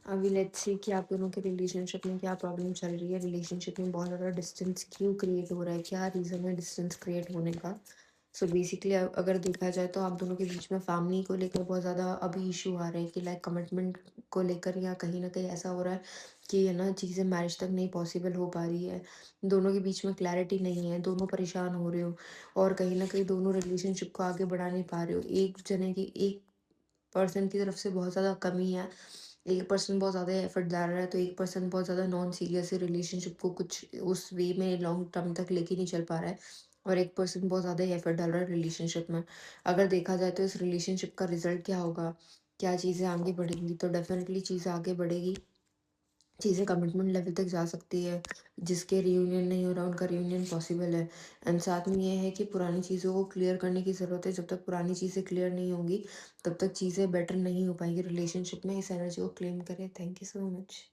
अभी let's see कि आप दोनों के रिलेशनशिप में क्या प्रॉब्लम चल रही है, रिलेशनशिप में बहुत ज़्यादा डिस्टेंस क्यों क्रिएट हो रहा है, क्या रीज़न है डिस्टेंस क्रिएट होने का। सो बेसिकली अगर देखा जाए तो आप दोनों के बीच में फैमिली को लेकर बहुत ज़्यादा अभी इशू आ रहे हैं कि लाइक कमिटमेंट को लेकर, या कहीं ना कहीं ऐसा हो रहा है कि है ना चीज़ें मैरिज तक नहीं पॉसिबल हो पा रही है। दोनों के बीच में क्लैरिटी नहीं है, दोनों परेशान हो रहे हो, और कहीं ना कहीं दोनों रिलेशनशिप को आगे बढ़ा नहीं पा रहे हो। एक जने की, एक पर्सन की तरफ से बहुत ज़्यादा कमी है, एक पर्सन बहुत ज़्यादा एफर्ट डाल रहा है, तो एक पर्सन बहुत ज़्यादा नॉन सीरियस है, रिलेशनशिप को कुछ उस वे में लॉन्ग टर्म तक लेके नहीं चल पा रहा है, और एक पर्सन बहुत ज़्यादा एफर्ट डाल रहा है रिलेशनशिप में। अगर देखा जाए तो इस रिलेशनशिप का रिजल्ट क्या होगा, क्या चीज़ें आगे बढ़ेंगी, तो डेफिनेटली चीज़ें आगे बढ़ेगी, चीज़ें कमिटमेंट लेवल तक जा सकती है। जिसके रियूनियन नहीं हो रहा उनका रियूनियन पॉसिबल है। एंड साथ में ये है कि पुरानी चीज़ों को क्लियर करने की ज़रूरत है। जब तक पुरानी चीज़ें क्लियर नहीं होंगी तब तक चीज़ें बेटर नहीं हो पाएंगी रिलेशनशिप में। इस एनर्जी को क्लेम करें। Thank you so much.